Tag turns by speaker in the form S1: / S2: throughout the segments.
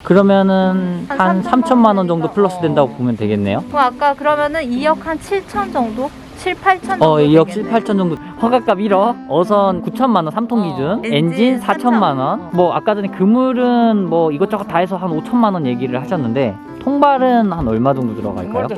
S1: 그러면은 한 3천만 원 정도 플러스
S2: 되니까.
S1: 된다고 보면 되겠네요.
S2: 그럼 아까 그러면은 2억 한 7천 정도? 7, 8천 정도
S1: 2억 7,
S2: 되겠네.
S1: 8천 정도. 허가값 1억, 어선 9천만 원 3통 기준, 엔진 4천만 원. 뭐 아까 전에 그물은 뭐 이것저것 다 해서 한 5천만 원 얘기를 하셨는데 통발은 한 얼마 정도 들어갈까요?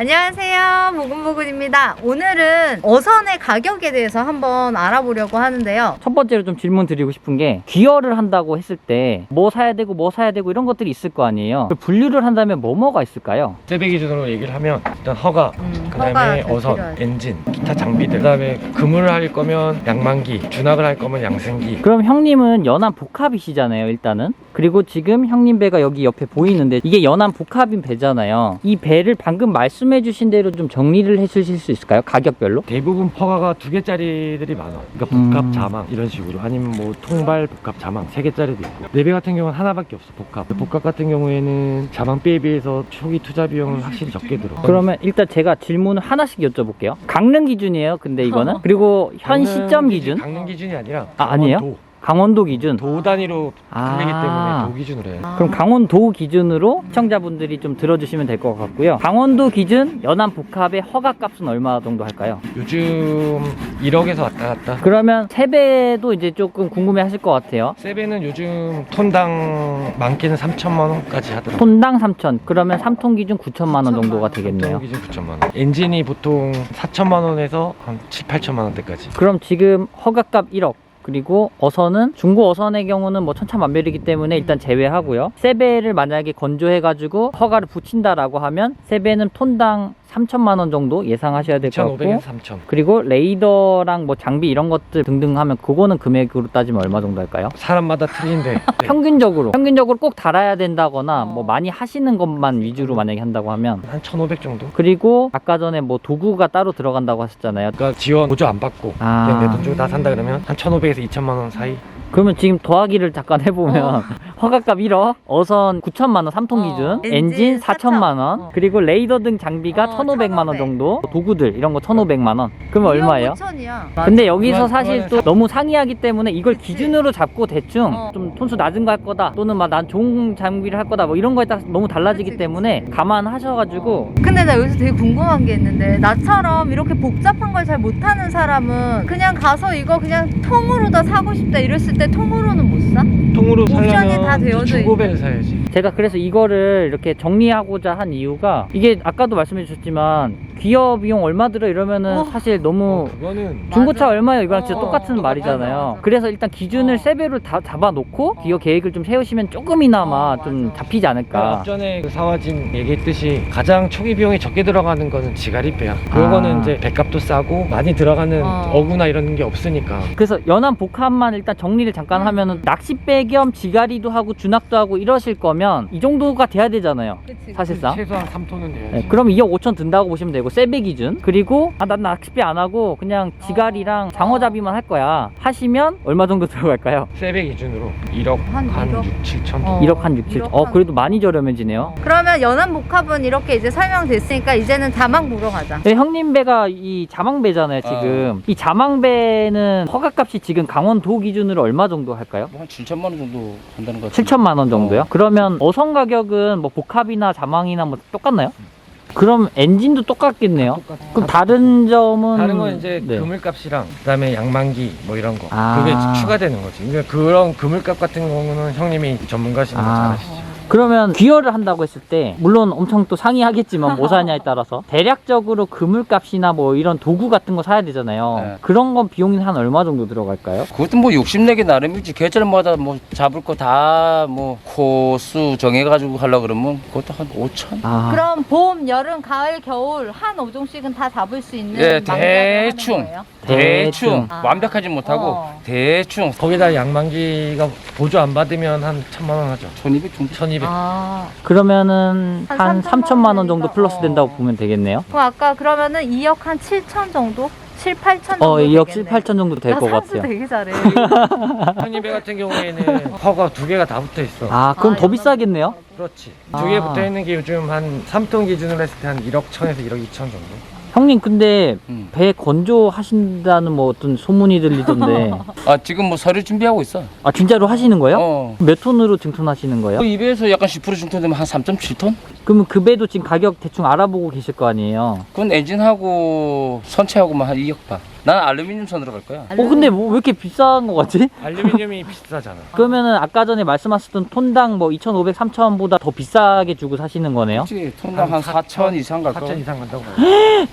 S2: 안녕하세요, 보금보금입니다. 오늘은 어선의 가격에 대해서 한번 알아보려고 하는데요.
S1: 첫 번째로 좀 질문 드리고 싶은 게 기어를 한다고 했을 때 뭐 사야 되고 뭐 사야 되고 이런 것들이 있을 거 아니에요. 분류를 한다면 뭐가 있을까요?
S3: 세배 기준으로 얘기를 하면 일단 허가, 그다음에
S2: 허가
S3: 어선,
S2: 필요하죠.
S3: 엔진, 기타 장비들, 그다음에 그물을 할 거면 양만기, 준학을 할 거면 양생기.
S1: 그럼 형님은 연안 복합이시잖아요, 일단은. 그리고 지금 형님 배가 여기 옆에 보이는데 이게 연안 복합인 배잖아요. 이 배를 방금 말씀해 주신 대로 좀 정리를 해 주실 수 있을까요? 가격별로?
S3: 대부분 허가가 2개짜리들이 많아. 그러니까 복합 자망 이런 식으로, 아니면 뭐 통발 복합 자망 3개짜리도 있고. 네배 같은 경우는 하나밖에 없어. 복합 같은 경우에는 자망비에 비해서 초기 투자 비용은 확실히 적게 들어.
S1: 그러면 일단 제가 질문을 하나씩 여쭤볼게요. 강릉 기준이에요, 근데 이거는? 그리고 현 시점 기준?
S3: 강릉 기준이 아니라
S1: 아니에요? 강원도 기준?
S3: 도 단위로 틀리기 때문에 도 기준으로 해요.
S1: 그럼 강원도 기준으로 시청자분들이 좀 들어주시면 될 것 같고요. 강원도 기준 연안 복합의 허가값은 얼마 정도 할까요?
S3: 요즘 1억에서 왔다 갔다.
S1: 그러면 세배도 이제 조금 궁금해 하실 것 같아요.
S3: 세배는 요즘 톤당 많게는 3천만 원까지 하더라고요.
S1: 톤당 3천. 그러면 3톤 기준 9천만 원 정도가 되겠네요.
S3: 기준 9천만 원. 엔진이 보통 4천만 원에서 한 7, 8천만 원대까지.
S1: 그럼 지금 허가값 1억. 그리고 어선은 중고 어선의 경우는 뭐 천차만별이기 때문에 일단 제외하고요. 세배를 만약에 건조해가지고 허가를 붙인다라고 하면 세배는 톤당 3천만 원 정도 예상하셔야 될 것 같고,
S3: 2,500에서 3천.
S1: 그리고 레이더랑 뭐 장비 이런 것들 등등 하면 그거는 금액으로 따지면 얼마 정도 할까요?
S3: 사람마다 틀린데 네.
S1: 평균적으로 꼭 달아야 된다거나 뭐 많이 하시는 것만 위주로 만약에 한다고 하면,
S3: 한 1,500 정도.
S1: 그리고 아까 전에 뭐 도구가 따로 들어간다고 하셨잖아요.
S3: 그러니까 지원 보조 안 받고
S1: 아.
S3: 그냥 내 돈 주고 다 산다 그러면 한 1,500에서 2천만 원 사이.
S1: 그러면 지금 더하기를 잠깐 해보면 허가값 1억, 어선 9천만 원 3통 기준, 엔진 4천만 원, 그리고 레이더 등 장비가 1,500만 원 정도, 도구들 이런 거 1,500만 원. 그러면 얼마예요?
S2: 5천이야.
S1: 근데 여기서 사실
S3: 그거는
S1: 또 너무 상이하기 때문에 이걸
S2: 그치.
S1: 기준으로 잡고 대충 좀 톤수 낮은 거 할 거다, 또는 막 난 좋은 장비를 할 거다, 뭐 이런 거에 따라 너무 달라지기
S2: 그치,
S1: 때문에 감안하셔가지고.
S2: 근데 나 여기서 되게 궁금한 게 있는데, 나처럼 이렇게 복잡한 걸 잘 못하는 사람은 그냥 가서 이거 그냥 통으로 다 사고 싶다 이랬을 때 통으로는 못 사?
S3: 통으로
S2: 옵션이 다
S3: 사려면
S2: 되어져
S3: 중고배를 사야지.
S1: 제가 그래서 이거를 이렇게 정리하고자 한 이유가, 이게 아까도 말씀해 주셨지만 기어 비용 얼마 들어 이러면은 사실 너무
S3: 그거는
S1: 중고차
S2: 맞아.
S1: 얼마예요? 이거랑 진짜 똑같은
S2: 똑같아.
S1: 말이잖아요.
S2: 맞아.
S1: 그래서 일단 기준을 세배로 다 잡아놓고 기어 계획을 좀 세우시면 조금이나마 좀
S2: 맞아.
S1: 잡히지 않을까.
S3: 앞전에 그 사화진 얘기했듯이 가장 초기 비용이 적게 들어가는 거는 지가리배야. 그거는 이제 배값도 싸고 많이 들어가는 어구나 이런 게 없으니까.
S1: 그래서 연안 복합만 일단 정리를 잠깐 하면은 낚싯배 겸 지가리도 하고 준학도 하고 이러실 거면 이 정도가 돼야 되잖아요,
S2: 그치.
S1: 사실상.
S3: 최소한 3톤은 돼야지.
S1: 네, 그럼 2억 5천 든다고 보시면 되고, 세배 기준. 그리고 난 낚싯배 안 하고 그냥 지가리랑 장어잡이만 할 거야 하시면 얼마 정도 들어갈까요?
S3: 세배 기준으로 1억
S2: 한
S3: 한
S2: 1억?
S3: 6, 7천.
S1: 1억 한 6, 7. 그래도 많이 저렴해지네요.
S2: 그러면 연안복합은 이렇게 이제 설명됐으니까 이제는 자망 보러 가자.
S1: 네, 형님 배가 이 자망배잖아요, 지금. 이 자망배는 허가값이 지금 강원도 기준으로 얼마 정도 할까요?
S4: 한 7천만 원 정도 한다는 것 같아요.
S1: 7천만 원 정도요? 그러면 어선 가격은 뭐 복합이나 자망이나 뭐 똑같나요? 그럼 엔진도 똑같겠네요. 그럼 다른 점은?
S3: 다른 건 이제
S1: 네.
S3: 그물값이랑 그다음에 양만기 뭐 이런 거.
S1: 아.
S3: 그게 추가되는 거지. 그러니까 그런 그물값 같은 경우는 형님이 전문가시니까 잘 아시죠.
S1: 그러면 기어를 한다고 했을 때 물론 엄청 또 상이하겠지만 뭐 사냐에 따라서 대략적으로 그물값이나 뭐 이런 도구 같은 거 사야 되잖아요.
S4: 네.
S1: 그런 건 비용이 한 얼마 정도 들어갈까요?
S4: 그것도 뭐 욕심내기 나름이지. 계절마다 뭐 잡을 거 다 뭐 코수 정해가지고 하려고 그러면 그것도 한 5천?
S1: 아,
S2: 그럼 봄, 여름, 가을, 겨울 한 5종씩은 다 잡을 수 있는
S4: 예,
S2: 망자를
S4: 대충.
S2: 하는 거예요?
S4: 대충.
S2: 아.
S4: 완벽하지 못하고 대충.
S3: 거기다 양만기가 보조 안 받으면 한 1,000만 원 하죠.
S4: 1200 정도?
S3: 1,200.
S1: 그러면은
S2: 한
S1: 한
S2: 3천만
S1: 3천만 원 정도
S2: 되니까.
S1: 플러스 된다고 보면 되겠네요.
S2: 그럼 아까 그러면은 2억 한 7천 정도? 7, 8천 정도
S1: 2억 7,
S2: 되겠네.
S1: 8천 정도 될
S2: 나
S1: 것
S2: 산수
S1: 같아요.
S2: 되게 잘해.
S3: 형님배 같은 경우에는 허가 2개가 다 붙어 있어.
S1: 아, 그럼
S2: 아,
S1: 더 비싸겠네요?
S3: 그렇지.
S1: 아.
S3: 2개 붙어 있는 게 요즘 한 3톤 기준으로 했을 때 한 1억 1천에서 1억 2천 정도.
S1: 형님 근데
S4: 음.
S1: 배 건조하신다는 뭐 어떤 소문이 들리던데
S4: 아 지금 뭐 서류 준비하고 있어.
S1: 아 진짜로 하시는 거예요?
S4: 어.
S1: 몇 톤으로 증톤하시는 거예요?
S4: 이 배에서 약간 10% 증통되면 한 3.7톤?
S1: 그러면 그 배도 지금 가격 대충 알아보고 계실 거 아니에요?
S4: 그건 엔진하고 선체하고만 한 2억 봐. 난 알루미늄 선으로 갈 거야.
S1: 근데 뭐 왜 이렇게 비싼 거 같지?
S3: 알루미늄이 비싸잖아.
S1: 그러면은 아까 전에 말씀하셨던 톤당 뭐 2,500, 3,000보다 더 비싸게 주고 사시는 거네요?
S4: 그렇지. 톤당 한 4천 이상 갈 거야.
S3: 4천 이상 간다고.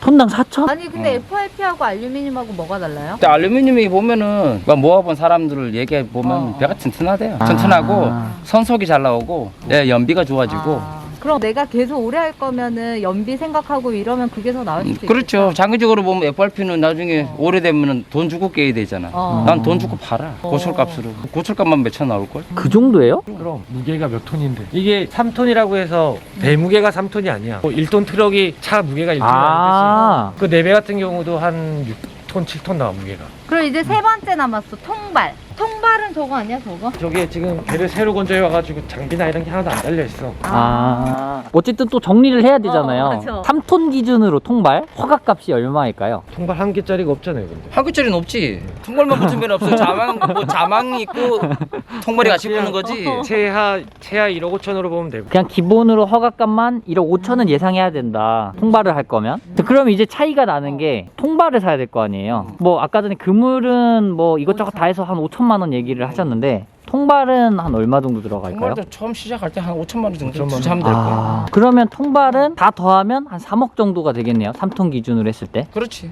S1: 톤당 4,000?
S2: 아니 근데 FRP하고 알루미늄하고 뭐가 달라요?
S4: 근데 알루미늄이 보면은 막 모아본 사람들을 얘기해 보면 배가 튼튼하대요. 튼튼하고 선속이 잘 나오고 연비가 좋아지고.
S2: 그럼 내가 계속 오래 할 거면은 연비 생각하고 이러면 그게 더 나을 수도 있겠다.
S4: 그렇죠. 장기적으로 보면 FRP는 나중에 오래되면 돈 주고 깨야 되잖아. 난 돈 주고 팔아. 고철값으로. 고철값만 몇천 나올걸?
S1: 그 정도예요?
S3: 그럼 무게가 몇 톤인데 이게 3톤이라고 해서 배 무게가 3톤이 아니야. 1톤 트럭이 차 무게가 1톤이라는
S1: 아.
S3: 뜻이. 그 4배 같은 경우도 한 6톤, 7톤 나와 무게가.
S2: 그럼 이제 세 번째 남았어. 통발. 통발은 저거 아니야 저거?
S3: 저게 지금 배를 새로 건조해 와가지고 장비나 이런 게 하나도 안 달려 있어.
S1: 어쨌든 또 정리를 해야 되잖아요.
S2: 맞아.
S1: 3톤 기준으로 통발 허가값이 얼마일까요?
S3: 통발 한 개짜리가 없잖아요, 근데.
S4: 한 개짜리는 없지. 통발만 붙은 배는 없어. 자망이 있고 통발이 같이 붙는 거지.
S3: 최하 1억 5천으로 보면 되고.
S1: 그냥 기본으로 허가값만 1억 5천은 예상해야 된다. 통발을 할 거면. 그럼 이제 차이가 나는 게 통발을 사야 될 거 아니에요. 뭐 아까 전에 그물은 뭐 이것저것 다 해서 한 5천만 원 얘기를 하셨는데 통발은 한 얼마 정도 들어갈까요?
S4: 통발도 처음 시작할 때 한 5천만 원 정도
S3: 5천만 원.
S4: 투자하면 될 거야.
S1: 그러면 통발은 다 더하면 한 3억 정도가 되겠네요. 3톤 기준으로 했을 때.
S4: 그렇지.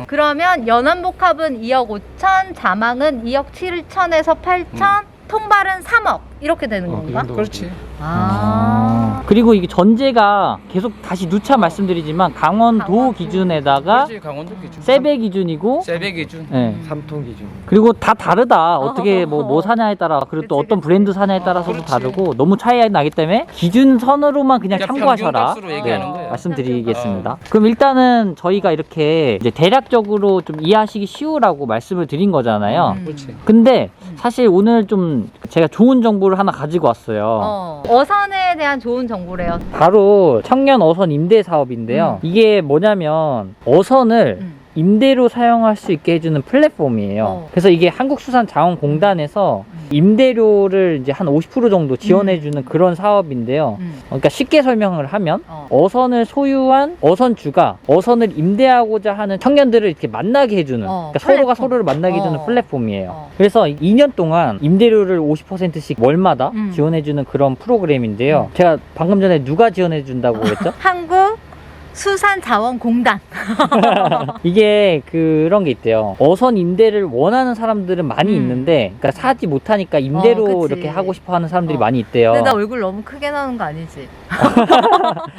S2: 그러면 연안복합은 2억 5천, 자망은 2억 7천에서 8천, 통발은 3억 이렇게 되는 건가?
S4: 그렇지.
S1: 그리고 이게 전제가 계속 다시 누차 말씀드리지만 강원도 기준에다가
S4: 그렇지. 강원도 기준.
S1: 세배 기준이고
S4: 세배 기준.
S1: 네.
S3: 3톤 기준.
S1: 그리고 다 다르다. 어떻게 뭐 사냐에 따라 그리고 또
S2: 그치,
S1: 어떤
S2: 그치.
S1: 브랜드 사냐에 따라서도
S4: 그렇지.
S1: 다르고 너무 차이가 나기 때문에 기준선으로만 그냥
S4: 그냥
S1: 참고하셔라.
S4: 평균값으로 얘기하는 거야.
S1: 말씀드리겠습니다. 그럼 일단은 저희가 이렇게 이제 대략적으로 좀 이해하시기 쉬우라고 말씀을 드린 거잖아요.
S4: 그렇지.
S1: 근데 사실 오늘 좀 제가 좋은 정보를 하나 가지고 왔어요.
S2: 어선에 대한 좋은 정보래요.
S1: 바로 청년 어선 임대 사업인데요. 이게 뭐냐면 어선을 임대로 사용할 수 있게 해주는 플랫폼이에요. 그래서 이게 한국수산자원공단에서 임대료를 이제 한 50% 정도 지원해주는 그런 사업인데요. 그러니까 쉽게 설명을 하면 어선을 소유한 어선주가 어선을 임대하고자 하는 청년들을 이렇게 만나게 해주는 그러니까 서로가 서로를 만나게 해주는 플랫폼이에요. 그래서 2년 동안 임대료를 50%씩 월마다 지원해주는 그런 프로그램인데요. 제가 방금 전에 누가 지원해준다고 그랬죠?
S2: 한국수산자원공단.
S1: 이게 그런 게 있대요. 어선 임대를 원하는 사람들은 많이 있는데, 그러니까 사지 못하니까 임대로
S2: 그치.
S1: 이렇게 하고 싶어 하는 사람들이 많이 있대요.
S2: 근데 나 얼굴 너무 크게 나오는 거 아니지?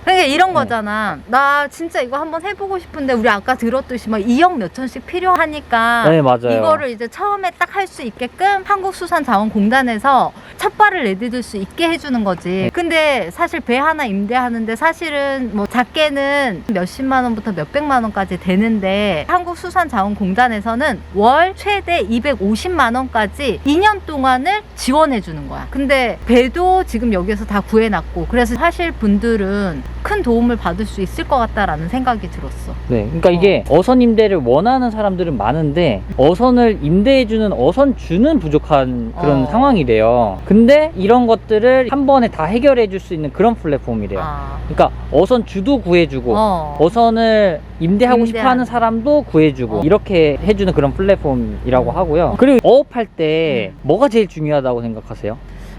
S2: 그러니까 이런 거잖아. 나 진짜 이거 한번 해보고 싶은데 우리 아까 들었듯이 막 2억 몇 천씩 필요하니까
S1: 네, 맞아요.
S2: 이거를 이제 처음에 딱 할 수 있게끔 한국수산자원공단에서 첫 발을 내디딜 수 있게 해주는 거지. 근데 사실 배 하나 임대하는데 사실은 뭐 작게는 몇십만 원부터 몇백만 원까지 되는데 한국수산자원공단에서는 월 최대 250만 원까지 2년 동안을 지원해 주는 거야. 근데 배도 지금 여기에서 다 구해놨고 그래서 하실 분들은 큰 도움을 받을 수 있을 것 같다라는 생각이 들었어.
S1: 네, 그러니까 이게 어선 임대를 원하는 사람들은 많은데 어선을 임대해주는 어선주는 부족한 그런 상황이래요. 근데 이런 것들을 한 번에 다 해결해줄 수 있는 그런 플랫폼이래요. 그러니까 어선주도 구해주고 어선을 임대하고 싶어하는 사람도 구해주고 이렇게 해주는 그런 플랫폼이라고 하고요. 그리고 어업할 때 뭐가 제일 중요하다고 생각하세요?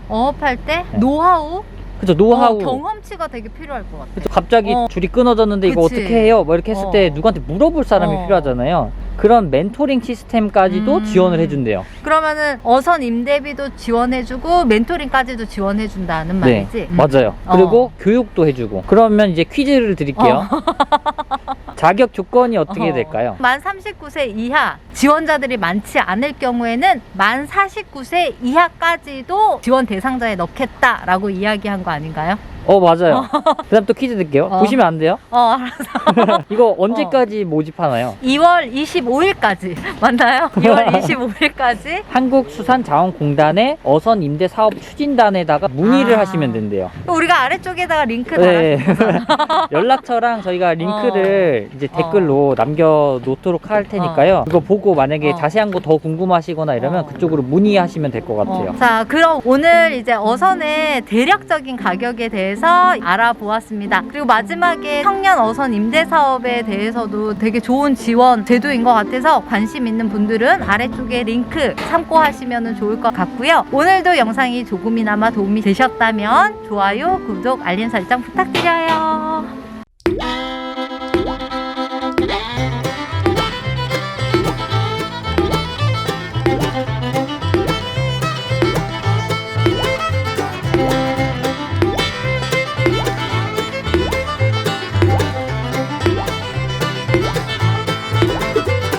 S2: 어업할 때
S1: 네.
S2: 노하우?
S1: 그죠, 노하우.
S2: 경험치가 되게 필요할 것 같아.
S1: 그쵸, 갑자기 줄이 끊어졌는데 이거
S2: 그치.
S1: 어떻게 해요? 뭐 이렇게 했을 때 누구한테 물어볼 사람이 필요하잖아요. 그런 멘토링 시스템까지도 지원을 해준대요.
S2: 그러면은 어선 임대비도 지원해주고 멘토링까지도 지원해준다는
S1: 네,
S2: 말이지?
S1: 맞아요. 그리고 교육도 해주고. 그러면 이제 퀴즈를 드릴게요. 자격 조건이 어떻게 될까요?
S2: 만 39세 이하 지원자들이 많지 않을 경우에는 만 49세 이하까지도 지원 대상자에 넣겠다라고 이야기한 거 아닌가요?
S1: 맞아요. 그다음 또 퀴즈 드릴게요. 보시면 안 돼요?
S2: 알았어.
S1: 이거 언제까지 모집하나요?
S2: 2월 25일까지 맞나요? 2월 25일까지
S1: 한국수산자원공단의 어선 임대 사업 추진단에다가 문의를 하시면 된대요.
S2: 우리가 아래쪽에다가 링크
S1: 네.
S2: 달아주고
S1: 연락처랑 저희가 링크를 이제 댓글로 남겨놓도록 할 테니까요. 그거 보고 만약에 자세한 거 더 궁금하시거나 이러면 그쪽으로 문의하시면 될 것 같아요.
S2: 자, 그럼 오늘 이제 어선의 대략적인 가격에 대해서 알아보았습니다. 그리고 마지막에 청년 어선 임대 사업에 대해서도 되게 좋은 지원 제도인 것 같아서 관심 있는 분들은 아래쪽에 링크 참고하시면 좋을 것 같고요. 오늘도 영상이 조금이나마 도움이 되셨다면 좋아요, 구독, 알림 설정 부탁드려요.